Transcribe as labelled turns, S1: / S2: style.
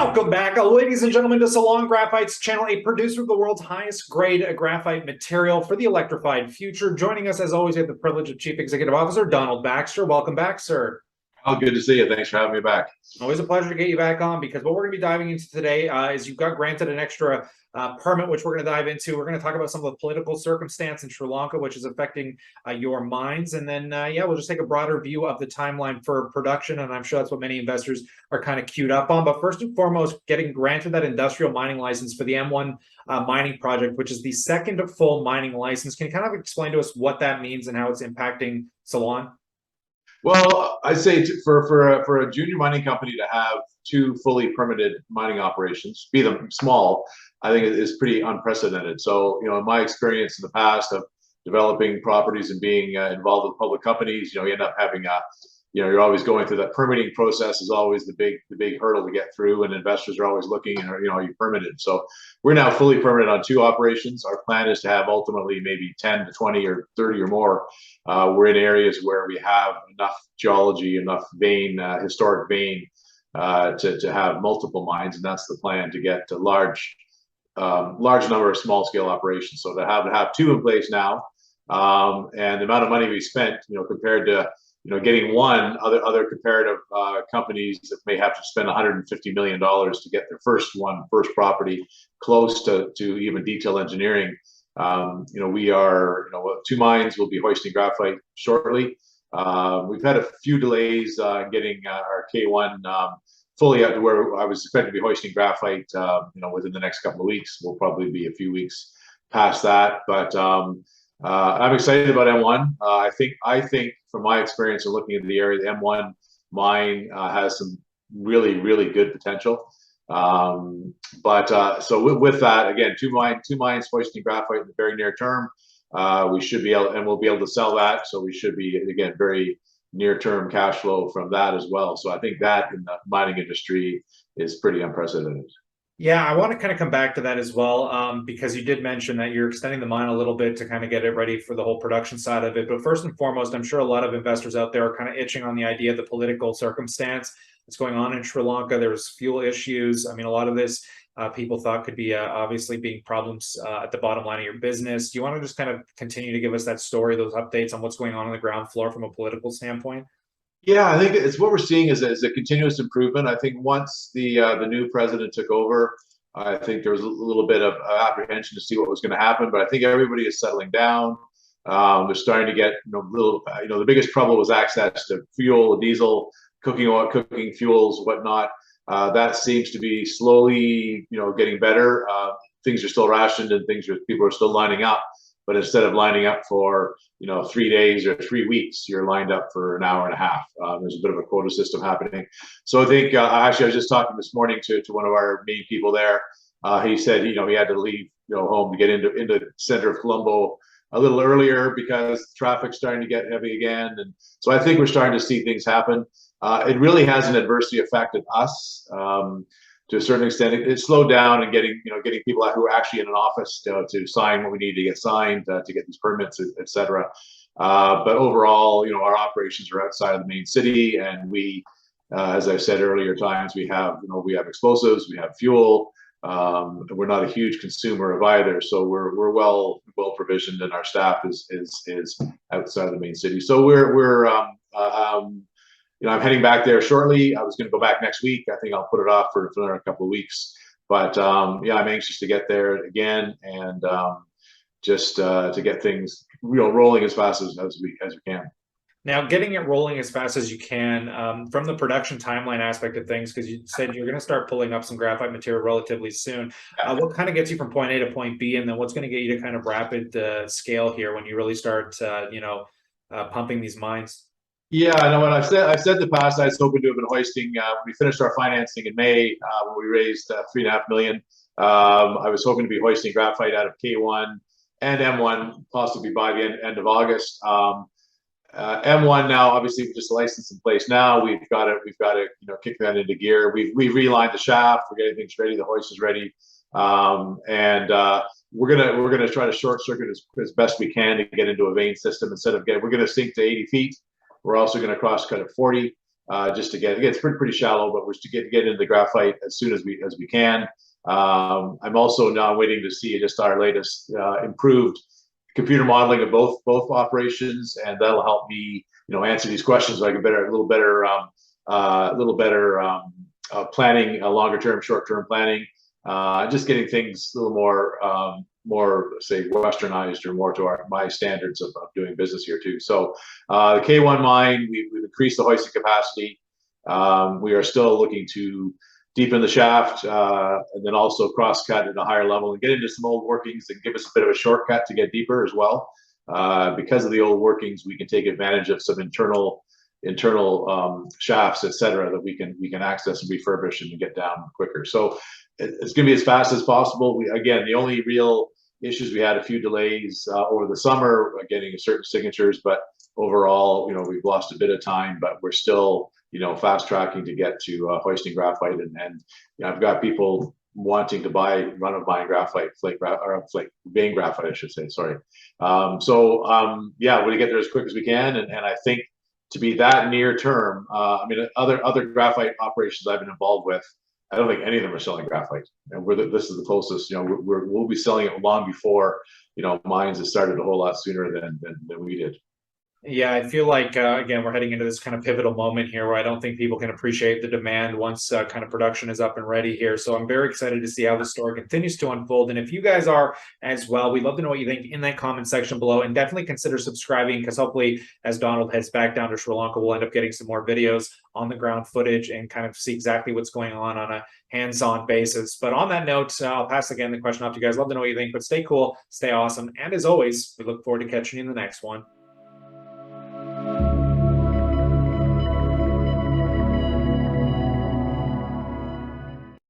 S1: Welcome back, ladies and gentlemen, to Ceylon Graphite's channel, a producer of the world's highest grade graphite material for the electrified future. Joining us, as always, we have the privilege of Chief Executive Officer Donald Baxter. Welcome back, sir.
S2: Oh, good to see you. Thanks for having me back.
S1: Always a pleasure to get you back on, because what we're going to be diving into today is you've got granted an extra permit, which we're going to dive into. We're going to talk about some of the political circumstance in Sri Lanka, which is affecting your mines. And then, we'll just take a broader view of the timeline for production. And I'm sure that's what many investors are kind of queued up on. But first and foremost, getting granted that industrial mining license for the M1 mining project, which is the second full mining license. Can you kind of explain to us what that means and how it's impacting Ceylon?
S2: Well, I'd say for a junior mining company to have two fully permitted mining operations, be them small, I think it is pretty unprecedented. So, in my experience in the past of developing properties and being involved with public companies, you end up having you're always going through that permitting process is always the big hurdle to get through, and investors are always looking and are you permitted? So we're now fully permitted on two operations. Our plan is to have ultimately maybe 10 to 20 or 30 or more. We're in areas where we have enough geology, enough historic vein to have multiple mines, and that's the plan, to get to large number of small scale operations. So to have two in place now, and the amount of money we spent, compared to getting one, other comparative companies that may have to spend $150 million to get their first property close to even detail engineering. We are, two mines will be hoisting graphite shortly. We've had a few delays getting our K1 fully out to where I was expected to be hoisting graphite, within the next couple of weeks. We'll probably be a few weeks past that, but I'm excited about M1. I think from my experience of looking at the area, the M1 mine has some really, really good potential. So with that, again, two mines hoisting graphite in the very near term. We should be able, and we'll be able to sell that. So we should be, again, very near-term cash flow from that as well. So I think that in the mining industry is pretty unprecedented.
S1: Yeah, I want to kind of come back to that as well, because you did mention that you're extending the mine a little bit to kind of get it ready for the whole production side of it. But first and foremost, I'm sure a lot of investors out there are kind of itching on the idea of the political circumstance that's going on in Sri Lanka. There's fuel issues. I mean, a lot of this people thought could be obviously being problems at the bottom line of your business. Do you want to just kind of continue to give us that story, those updates on what's going on the ground floor from a political standpoint?
S2: Yeah, I think it's what we're seeing is a continuous improvement. I think once the new president took over, I think there was a little bit of apprehension to see what was going to happen, but I think everybody is settling down. They're starting to get the biggest trouble was access to fuel, diesel, cooking oil, cooking fuels, whatnot. That seems to be slowly getting better. Things are still rationed, and people are still lining up. But instead of lining up for 3 days or 3 weeks, you're lined up for an hour and a half. There's a bit of a quota system happening. So I think actually I was just talking this morning to one of our main people there. He said he had to leave home to get into the center of Colombo a little earlier because traffic's starting to get heavy again. And so I think we're starting to see things happen. It really hasn't adversely affected us. To a certain extent, it slowed down and getting people out who are actually in an office to sign what we need to get signed to get these permits, etc. But overall, our operations are outside of the main city, and we, as I've said earlier times, we have explosives, we have fuel. We're not a huge consumer of either, so we're well provisioned, and our staff is outside of the main city. So I'm heading back there shortly. I was going to go back next week. I think I'll put it off for another couple of weeks. But I'm anxious to get there again and just to get things rolling as fast as we can.
S1: Now, getting it rolling as fast as you can, from the production timeline aspect of things, because you said you're going to start pulling up some graphite material relatively soon. What kind of gets you from point A to point B, and then what's going to get you to kind of rapid scale here when you really start, pumping these mines?
S2: Yeah, I know what I've said in the past. I was hoping to have been hoisting. We finished our financing in May when we raised $3.5 million. I was hoping to be hoisting graphite out of K1 and M1 possibly by the end of August. M1 now, obviously, with just a license in place now, we've got to kick that into gear. We've relined the shaft. We're getting things ready. The hoist is ready, and we're gonna try to short circuit as best we can to get into a vein system. We're gonna sink to 80 feet. We're also going to cross cut at 40. just to get, it gets pretty shallow, but we're to get into the graphite as soon as we can. I'm also now waiting to see just our latest improved computer modeling of both operations, and that'll help me, answer these questions so I can a little better planning, longer term, short term planning, just getting things a little more say westernized, or more to my standards of doing business here too. So the K1 mine, we've increased the hoisting capacity. We are still looking to deepen the shaft, and then also crosscut at a higher level and get into some old workings and give us a bit of a shortcut to get deeper as well. Because of the old workings, we can take advantage of some internal shafts, etc., that we can access and refurbish and get down quicker. So it's going to be as fast as possible. Again, the only real issues, we had a few delays over the summer getting certain signatures, but overall, we've lost a bit of time, but we're still, fast tracking to get to hoisting graphite, and I've got people wanting to buying graphite, vein graphite, I should say. Sorry. Yeah, we're gonna get there as quick as we can, and I think to be that near term, other graphite operations I've been involved with, I don't think any of them are selling graphite, and this is the closest. We'll be selling it long before mines have started a whole lot sooner than we did.
S1: Yeah, I feel like, again, we're heading into this kind of pivotal moment here where I don't think people can appreciate the demand once kind of production is up and ready here. So I'm very excited to see how the story continues to unfold. And if you guys are as well, we'd love to know what you think in that comment section below, and definitely consider subscribing, because hopefully as Donald heads back down to Sri Lanka, we'll end up getting some more videos on the ground footage and kind of see exactly what's going on a hands-on basis. But on that note, I'll pass again the question off to you guys. Love to know what you think, but stay cool, stay awesome. And as always, we look forward to catching you in the next one.